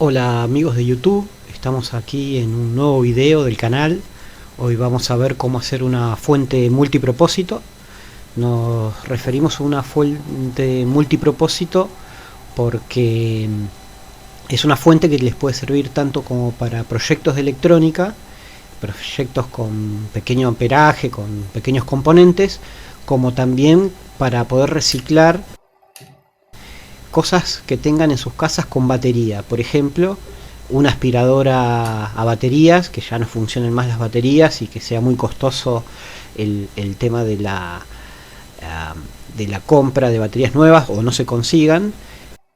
Hola amigos de YouTube, estamos aquí en un nuevo video del canal. Hoy vamos a ver cómo hacer una fuente multipropósito. Nos referimos a una fuente multipropósito porque es una fuente que les puede servir tanto como para proyectos de electrónica, proyectos con pequeño amperaje, con pequeños componentes, como también para poder reciclar cosas que tengan en sus casas con batería. Por ejemplo, una aspiradora a baterías, que ya no funcionen más las baterías y que sea muy costoso el tema de la compra de baterías nuevas o no se consigan.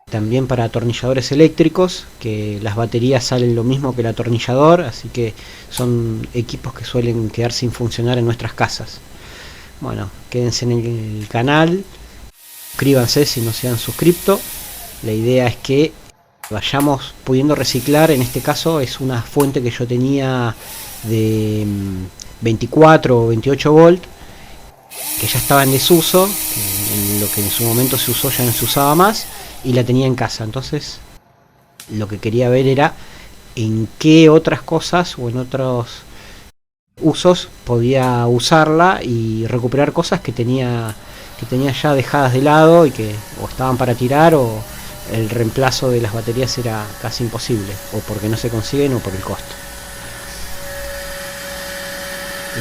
También para atornilladores eléctricos, que las baterías salen lo mismo que el atornillador, así que son equipos que suelen quedar sin funcionar en nuestras casas. Bueno, quédense en el canal, suscríbanse si no se han suscrito. La idea es que vayamos pudiendo reciclar. En este caso es una fuente que yo tenía de 24 o 28 volt, que ya estaba en desuso, en lo que en su momento se usó ya no se usaba más, y la tenía en casa. Entonces lo que quería ver era en qué otras cosas o en otros usos podía usarla y recuperar cosas que tenía ya dejadas de lado y que o estaban para tirar, o el reemplazo de las baterías era casi imposible, o porque no se consiguen o por el costo.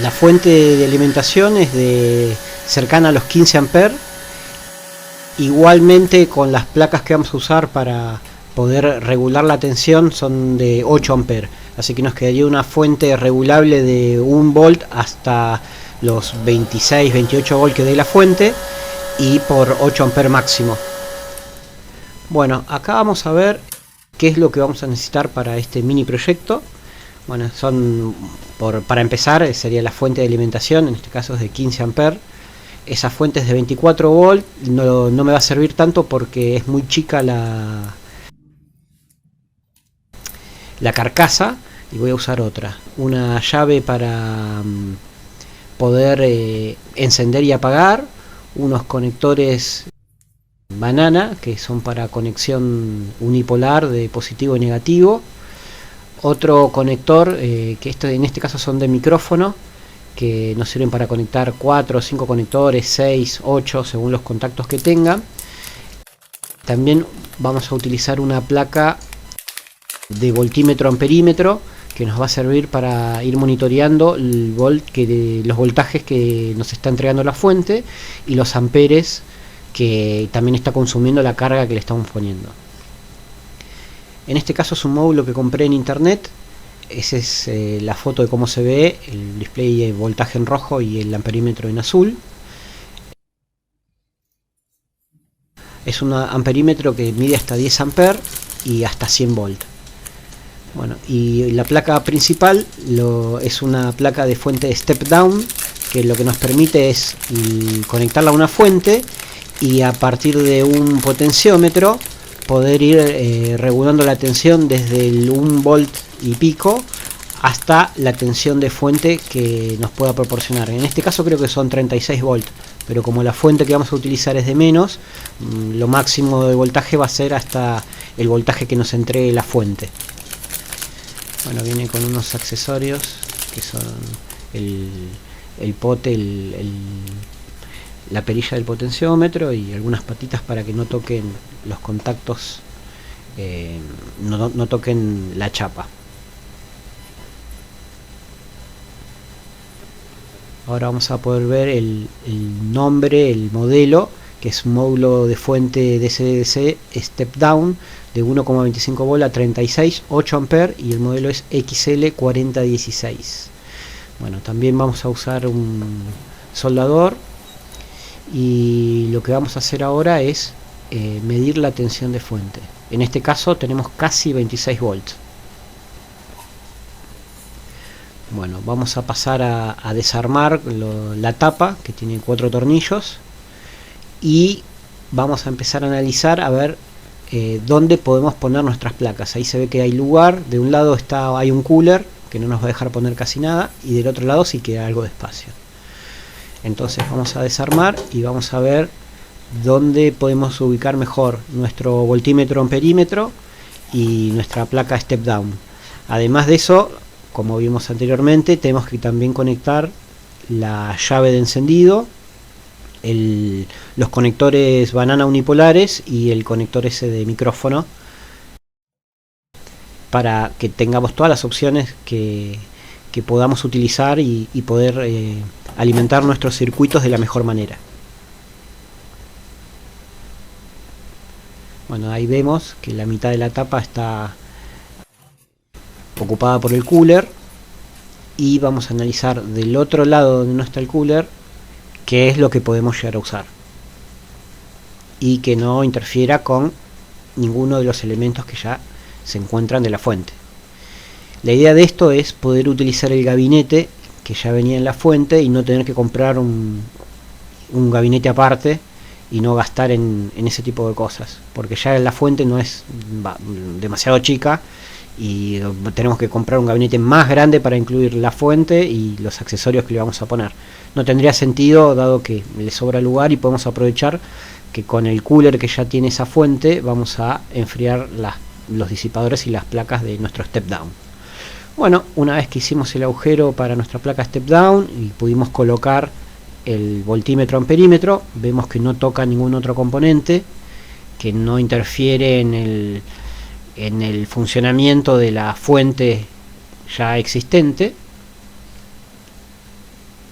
La fuente de alimentación es de cercana a los 15 amperes. Igualmente con las placas que vamos a usar para poder regular la tensión son de 8 amperes, así que nos quedaría una fuente regulable de 1 volt hasta los 26-28 volt que dé la fuente, y por 8 amperes máximo. Bueno, acá vamos a ver qué es lo que vamos a necesitar para este mini proyecto. Bueno, para empezar sería la fuente de alimentación, en este caso es de 15 amperes. Esa fuente es de 24 volt, no me va a servir tanto porque es muy chica la carcasa, y voy a usar otra, una llave para poder encender y apagar, unos conectores banana que son para conexión unipolar de positivo y negativo, otro conector que en este caso son de micrófono, que nos sirven para conectar 4 o 5 conectores, 6, 8 según los contactos que tengan. También vamos a utilizar una placa de voltímetro amperímetro que nos va a servir para ir monitoreando los voltajes que nos está entregando la fuente y los amperes que también está consumiendo la carga que le estamos poniendo. En este caso es un módulo que compré en internet. Esa es la foto de cómo se ve el display de voltaje en rojo y el amperímetro en azul. Es un amperímetro que mide hasta 10 amperes y hasta 100 volt. Bueno, y la placa principal es una placa de fuente step down, que lo que nos permite es conectarla a una fuente y a partir de un potenciómetro poder ir regulando la tensión desde el 1 volt y pico hasta la tensión de fuente que nos pueda proporcionar. En este caso creo que son 36 volts, pero como la fuente que vamos a utilizar es de menos, lo máximo de voltaje va a ser hasta el voltaje que nos entregue la fuente. Bueno, viene con unos accesorios que son el pote, la perilla del potenciómetro y algunas patitas para que no toquen los contactos, no toquen la chapa. Ahora vamos a poder ver el nombre, el modelo, que es un módulo de fuente DC-DC Step Down de 1,25 volt a 36, 8 amperes, y el modelo es XL4016. Bueno, también vamos a usar un soldador, y lo que vamos a hacer ahora es medir la tensión de fuente. En este caso tenemos casi 26 volts. Bueno, vamos a pasar a desarmar la tapa, que tiene 4 tornillos, y vamos a empezar a analizar a ver dónde podemos poner nuestras placas. Ahí se ve que hay lugar. De un lado hay un cooler que no nos va a dejar poner casi nada, y del otro lado sí queda algo de espacio. Entonces vamos a desarmar y vamos a ver dónde podemos ubicar mejor nuestro voltímetro amperímetro y nuestra placa step down. Además de eso, como vimos anteriormente, tenemos que también conectar la llave de encendido, los conectores banana unipolares y el conector ese de micrófono, para que tengamos todas las opciones que podamos utilizar y poder alimentar nuestros circuitos de la mejor manera. Bueno, ahí vemos que la mitad de la tapa está ocupada por el cooler, y vamos a analizar del otro lado donde no está el cooler qué es lo que podemos llegar a usar y que no interfiera con ninguno de los elementos que ya se encuentran de la fuente. La idea de esto es poder utilizar el gabinete que ya venía en la fuente y no tener que comprar un gabinete aparte y no gastar en ese tipo de cosas, porque ya la fuente no es demasiado chica y tenemos que comprar un gabinete más grande para incluir la fuente y los accesorios que le vamos a poner. No tendría sentido, dado que le sobra lugar y podemos aprovechar que con el cooler que ya tiene esa fuente vamos a enfriar los disipadores y las placas de nuestro step down. Bueno, una vez que hicimos el agujero para nuestra placa step down y pudimos colocar el voltímetro amperímetro, vemos que no toca ningún otro componente, que no interfiere en el funcionamiento de la fuente ya existente,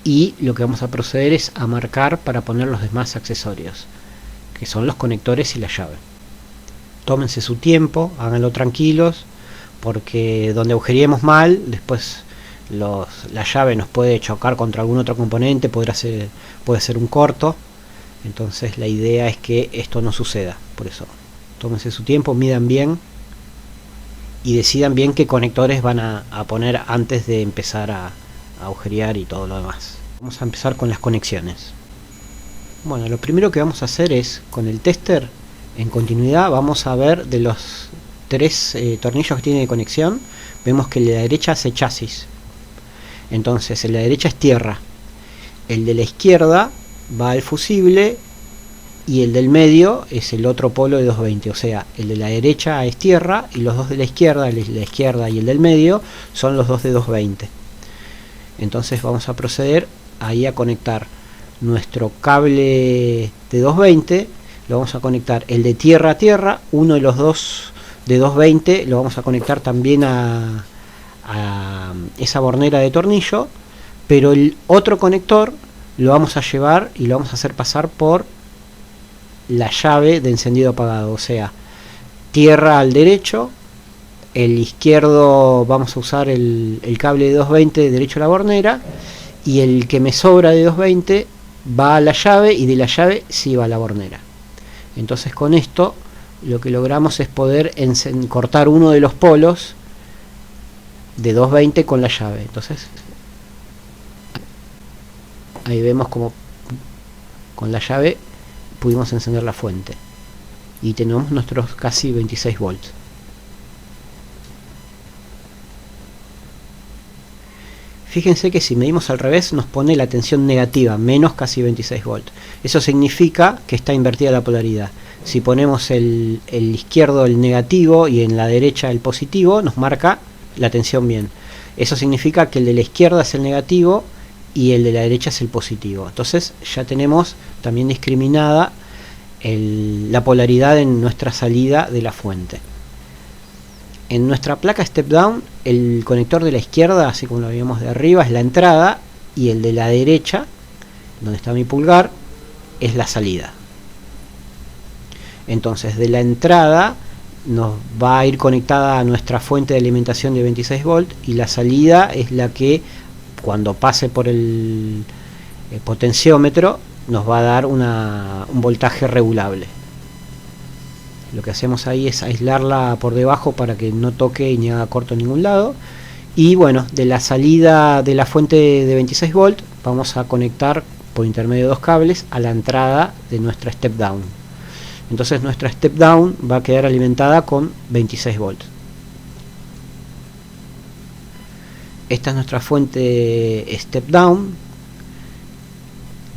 y lo que vamos a proceder es a marcar para poner los demás accesorios, que son los conectores y la llave. Tómense su tiempo, háganlo tranquilos, porque donde agujeríemos mal, después la llave nos puede chocar contra algún otro componente, puede ser un corto. Entonces la idea es que esto no suceda. Por eso tómense su tiempo, midan bien y decidan bien qué conectores van a poner antes de empezar a agujerear y todo lo demás. Vamos a empezar con las conexiones. Bueno, lo primero que vamos a hacer es, con el tester en continuidad, vamos a ver de los 3 tornillos que tiene de conexión, vemos que el de la derecha hace chasis. Entonces el de la derecha es tierra, el de la izquierda va al fusible y el del medio es el otro polo de 220. O sea, el de la derecha es tierra y los dos de la izquierda, el de la izquierda y el del medio, son los dos de 220. Entonces vamos a proceder ahí a conectar nuestro cable de 220, lo vamos a conectar el de tierra a tierra, uno de los dos de 220 lo vamos a conectar también a esa bornera de tornillo, pero el otro conector lo vamos a llevar y lo vamos a hacer pasar por la llave de encendido apagado. O sea, tierra al derecho, el izquierdo vamos a usar el cable de 220 derecho a la bornera, y el que me sobra de 220 va a la llave, y de la llave sí va a la bornera. Entonces con esto lo que logramos es poder cortar uno de los polos de 220 con la llave. Entonces ahí vemos como con la llave pudimos encender la fuente y tenemos nuestros casi 26 volts. Fíjense que si medimos al revés nos pone la tensión negativa, menos casi 26 volts. Eso significa que está invertida la polaridad. Si ponemos el izquierdo el negativo y en la derecha el positivo, nos marca la tensión bien. Eso significa que el de la izquierda es el negativo y el de la derecha es el positivo. Entonces ya tenemos también discriminada la polaridad en nuestra salida de la fuente. En nuestra placa step down, el conector de la izquierda, así como lo veíamos de arriba, es la entrada, y el de la derecha, donde está mi pulgar, es la salida. Entonces de la entrada nos va a ir conectada a nuestra fuente de alimentación de 26 volts, y la salida es la que cuando pase por el potenciómetro nos va a dar un voltaje regulable. Lo que hacemos ahí es aislarla por debajo para que no toque ni haga corto en ningún lado. Y bueno, de la salida de la fuente de 26 volts vamos a conectar por intermedio de 2 cables a la entrada de nuestra step down. Entonces nuestra step down va a quedar alimentada con 26 volts. Esta es nuestra fuente step down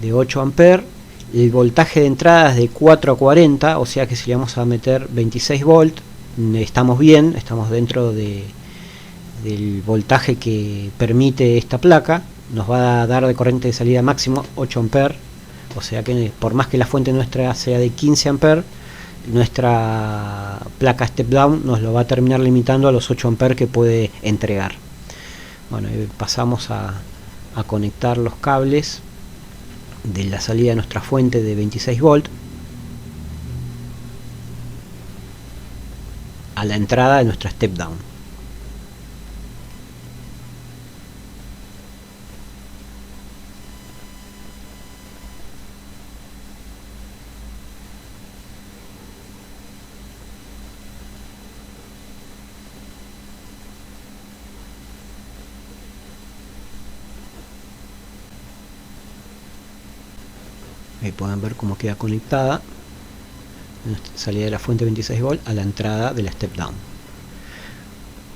de 8 amperes. El voltaje de entrada es de 4 a 40, o sea que si le vamos a meter 26 volts estamos bien, estamos dentro del voltaje que permite esta placa. Nos va a dar de corriente de salida máximo 8 amperes, o sea que por más que la fuente nuestra sea de 15 amperes, nuestra placa step down nos lo va a terminar limitando a los 8 amperes que puede entregar. Bueno, pasamos a conectar los cables de la salida de nuestra fuente de 26 volts a la entrada de nuestra step down. Ahí pueden ver cómo queda conectada nuestra salida de la fuente 26 volt a la entrada de la step down.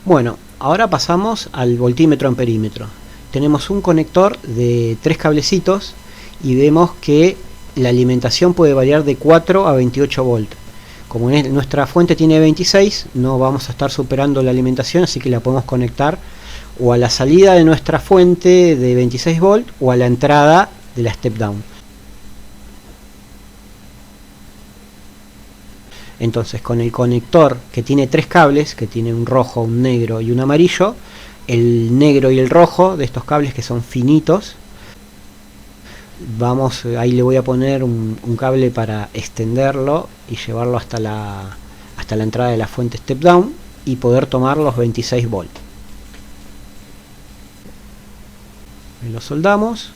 Bueno, ahora pasamos al voltímetro amperímetro. Tenemos un conector de 3 cablecitos y vemos que la alimentación puede variar de 4 a 28 volts. Como nuestra fuente tiene 26, no vamos a estar superando la alimentación, así que la podemos conectar o a la salida de nuestra fuente de 26 volts o a la entrada de la step down. Entonces, con el conector que tiene 3 cables, que tiene un rojo, un negro y un amarillo, el negro y el rojo de estos cables, que son finitos, ahí le voy a poner un cable para extenderlo y llevarlo hasta la entrada de la fuente step down y poder tomar los 26 volts. Lo soldamos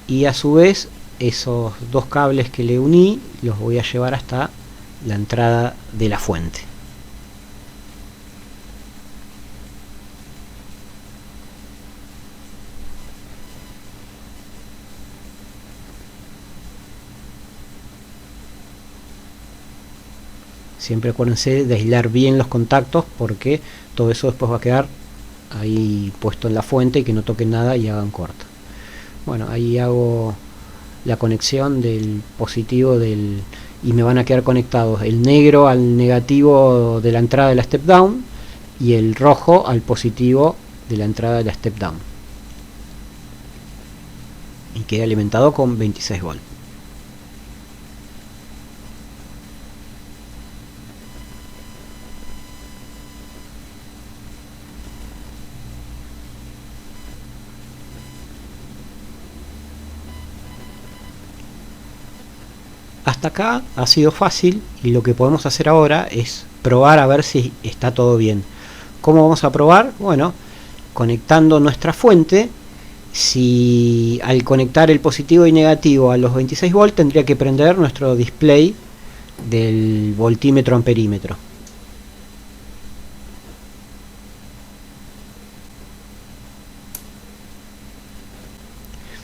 y a su vez esos 2 cables que le uní los voy a llevar hasta la entrada de la fuente. Siempre acuérdense de aislar bien los contactos, porque todo eso después va a quedar ahí puesto en la fuente y que no toquen nada y hagan corto. Bueno, ahí hago la conexión del positivo y me van a quedar conectados el negro al negativo de la entrada de la step down y el rojo al positivo de la entrada de la step down, y queda alimentado con 26 volts. Hasta acá ha sido fácil, y lo que podemos hacer ahora es probar a ver si está todo bien. ¿Cómo vamos a probar? Bueno, conectando nuestra fuente. Si al conectar el positivo y negativo a los 26 volts, tendría que prender nuestro display del voltímetro amperímetro.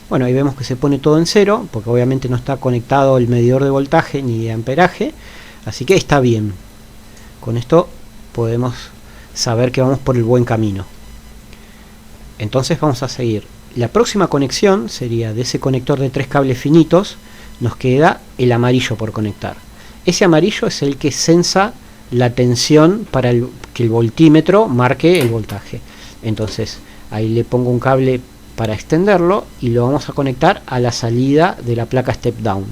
Bueno, ahí vemos que se pone todo en cero, porque obviamente no está conectado el medidor de voltaje ni de amperaje, así que está bien. Con esto podemos saber que vamos por el buen camino. Entonces vamos a seguir. La próxima conexión sería de ese conector de 3 cables finitos. Nos queda el amarillo por conectar. Ese amarillo es el que sensa la tensión para que el voltímetro marque el voltaje. Entonces ahí le pongo un cable para extenderlo y lo vamos a conectar a la salida de la placa step down.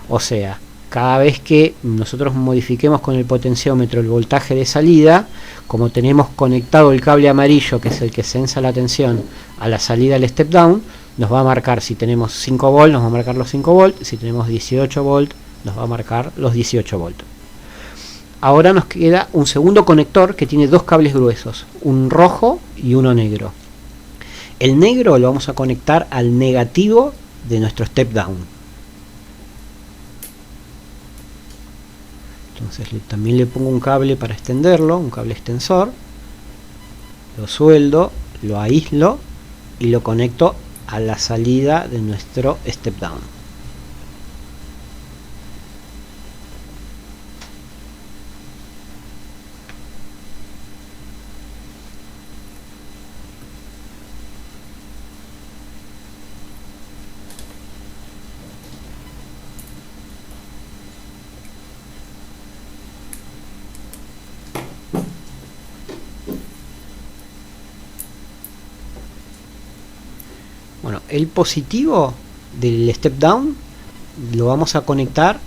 O sea, cada vez que nosotros modifiquemos con el potenciómetro el voltaje de salida, como tenemos conectado el cable amarillo, que es el que sensa la tensión, a la salida del step down, nos va a marcar, si tenemos 5 volts, nos va a marcar los 5 volts, si tenemos 18 volts, nos va a marcar los 18 volts. Ahora nos queda un segundo conector que tiene 2 cables gruesos, un rojo y uno negro. El negro lo vamos a conectar al negativo de nuestro step down. Entonces también le pongo un cable para extenderlo, un cable extensor. Lo sueldo, lo aíslo y lo conecto a la salida de nuestro step down. Bueno, el positivo del step down lo vamos a conectar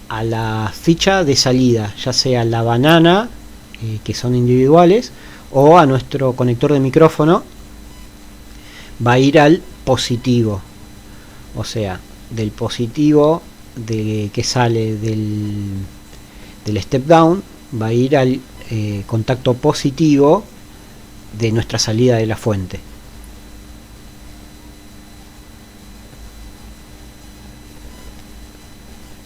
a la ficha de salida, ya sea la banana, que son individuales, o a nuestro conector de micrófono. Va a ir al positivo, o sea, del positivo que sale del step down, va a ir al contacto positivo de nuestra salida de la fuente.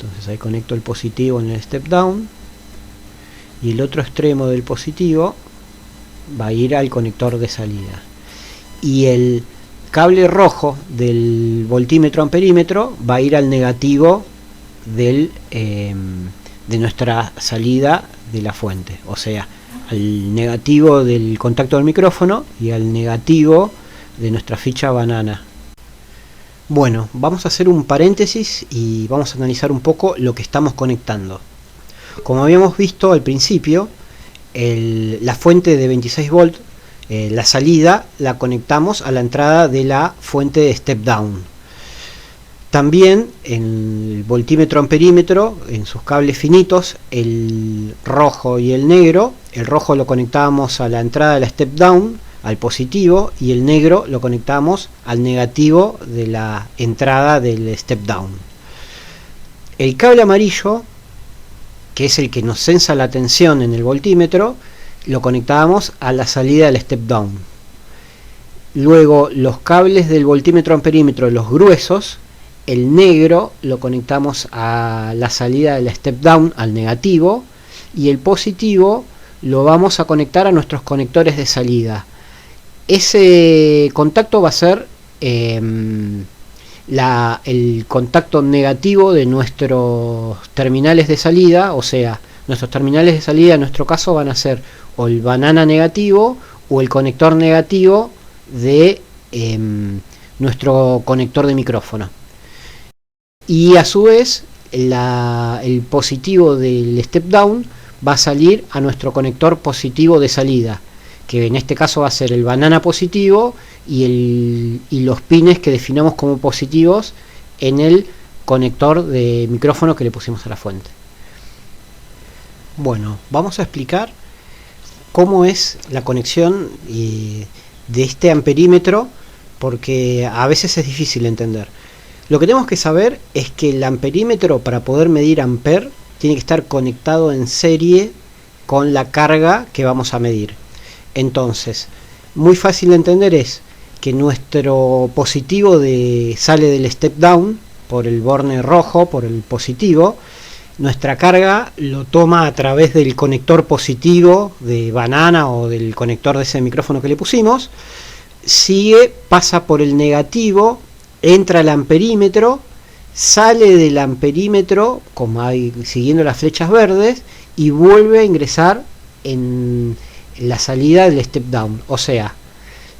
Entonces ahí conecto el positivo en el step down, y el otro extremo del positivo va a ir al conector de salida, y el cable rojo del voltímetro amperímetro va a ir al negativo de nuestra salida de la fuente, o sea, al negativo del contacto del micrófono y al negativo de nuestra ficha banana. Bueno, vamos a hacer un paréntesis y vamos a analizar un poco lo que estamos conectando. Como habíamos visto al principio, la fuente de 26 volts, la salida la conectamos a la entrada de la fuente de step down. También en el voltímetro amperímetro, en sus cables finitos, el rojo y el negro, el rojo lo conectábamos a la entrada de la step down, al positivo, y el negro lo conectamos al negativo de la entrada del step down. El cable amarillo, que es el que nos censa la tensión en el voltímetro, lo conectábamos a la salida del step down. Luego los cables del voltímetro amperímetro, los gruesos, el negro lo conectamos a la salida del step down, al negativo, y el positivo lo vamos a conectar a nuestros conectores de salida. Ese contacto va a ser el contacto negativo de nuestros terminales de salida, o sea, nuestros terminales de salida en nuestro caso van a ser o el banana negativo o el conector negativo de nuestro conector de micrófono. Y a su vez el positivo del step down va a salir a nuestro conector positivo de salida, que en este caso va a ser el banana positivo y los pines que definamos como positivos en el conector de micrófono que le pusimos a la fuente. Bueno, vamos a explicar cómo es la conexión de este amperímetro, porque a veces es difícil entender. Lo que tenemos que saber es que el amperímetro, para poder medir amper, tiene que estar conectado en serie con la carga que vamos a medir. Entonces, muy fácil de entender es que nuestro positivo sale del step down por el borne rojo, por el positivo. Nuestra carga lo toma a través del conector positivo de banana o del conector de ese micrófono que le pusimos. Sigue, pasa por el negativo, entra al amperímetro, sale del amperímetro, como hay, siguiendo las flechas verdes, y vuelve a ingresar en la salida del step down. O sea,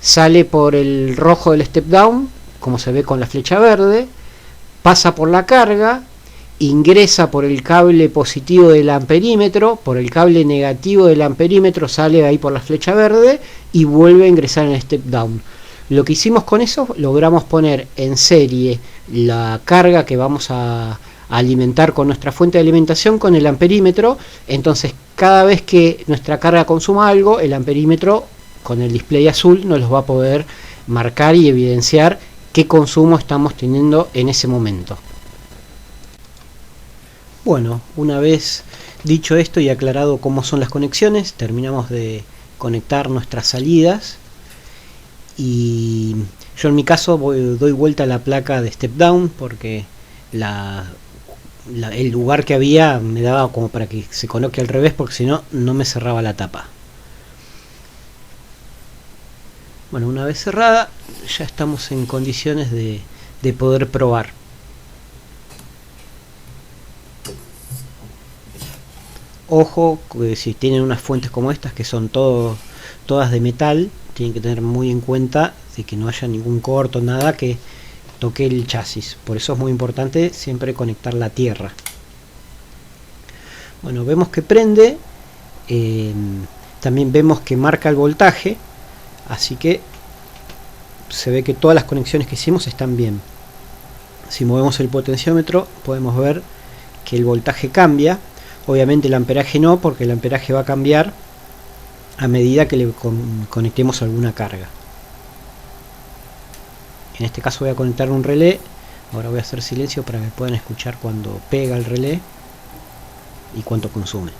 sale por el rojo del step down, como se ve con la flecha verde, pasa por la carga, ingresa por el cable positivo del amperímetro, por el cable negativo del amperímetro, sale ahí por la flecha verde y vuelve a ingresar en el step down. Lo que hicimos con eso, logramos poner en serie la carga que vamos a alimentar con nuestra fuente de alimentación con el amperímetro. Entonces, cada vez que nuestra carga consuma algo, el amperímetro con el display azul nos los va a poder marcar y evidenciar qué consumo estamos teniendo en ese momento. Bueno, una vez dicho esto y aclarado cómo son las conexiones, terminamos de conectar nuestras salidas, y yo en mi caso doy vuelta a la placa de step down porque el lugar que había me daba como para que se conecte al revés, porque si no, no me cerraba la tapa. Bueno, una vez cerrada, ya estamos en condiciones de poder probar. Ojo, si tienen unas fuentes como estas, que son todas de metal, tienen que tener muy en cuenta de que no haya ningún corto, nada que toque el chasis. Por eso es muy importante siempre conectar la tierra. Bueno, vemos que prende, también vemos que marca el voltaje, así que se ve que todas las conexiones que hicimos están bien. Si movemos el potenciómetro podemos ver que el voltaje cambia. Obviamente el amperaje no, porque el amperaje va a cambiar a medida que le conectemos alguna carga. En este caso voy a conectar un relé. Ahora voy a hacer silencio para que puedan escuchar cuando pega el relé y cuánto consume.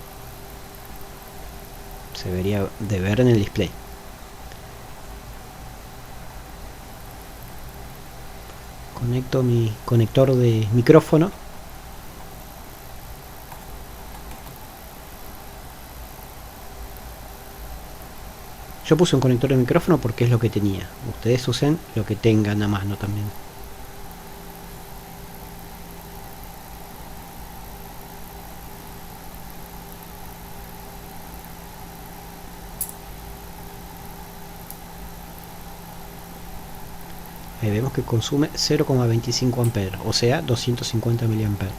Se debería de ver en el display. Conecto mi conector de micrófono. Yo puse un conector de micrófono porque es lo que tenía. Ustedes usen lo que tengan a mano también. Ahí vemos que consume 0,25 amperes, o sea 250 miliamperes.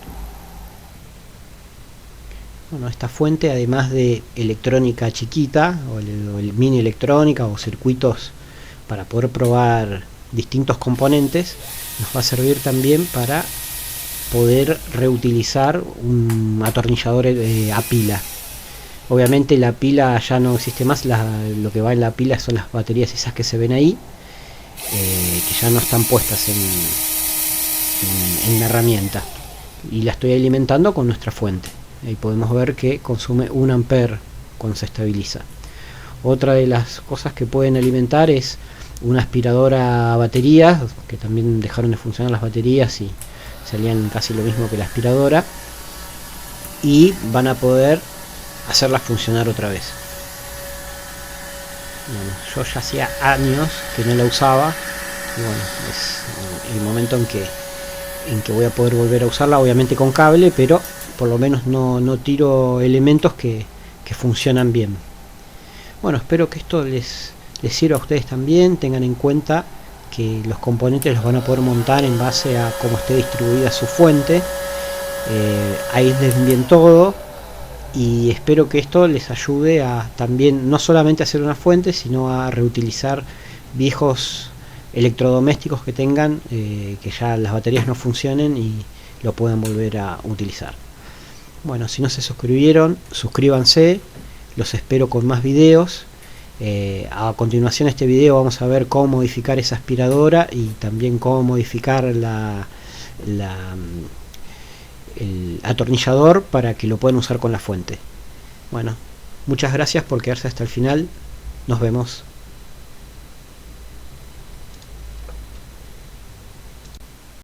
Bueno, esta fuente, además de electrónica chiquita o el mini electrónica o circuitos para poder probar distintos componentes, nos va a servir también para poder reutilizar un atornillador a pila. Obviamente la pila ya no existe más, lo que va en la pila son las baterías esas que se ven ahí, que ya no están puestas en la herramienta, y la estoy alimentando con nuestra fuente. Ahí podemos ver que consume 1 ampere cuando se estabiliza. Otra de las cosas que pueden alimentar es una aspiradora a baterías, que también dejaron de funcionar las baterías y salían casi lo mismo que la aspiradora, y van a poder hacerla funcionar otra vez. Bueno, yo ya hacía años que no la usaba, y bueno, es el momento en que voy a poder volver a usarla, obviamente con cable, pero por lo menos no tiro elementos que funcionan bien. Bueno, espero que esto les sirva a ustedes también. Tengan en cuenta que los componentes los van a poder montar en base a cómo esté distribuida su fuente. Aíslen bien todo, y espero que esto les ayude a también no solamente a hacer una fuente, sino a reutilizar viejos electrodomésticos que tengan, que ya las baterías no funcionen y lo puedan volver a utilizar. Bueno, si no se suscribieron, suscríbanse. Los espero con más videos. A continuación de este video vamos a ver cómo modificar esa aspiradora y también cómo modificar el atornillador para que lo puedan usar con la fuente. Bueno, muchas gracias por quedarse hasta el final. Nos vemos.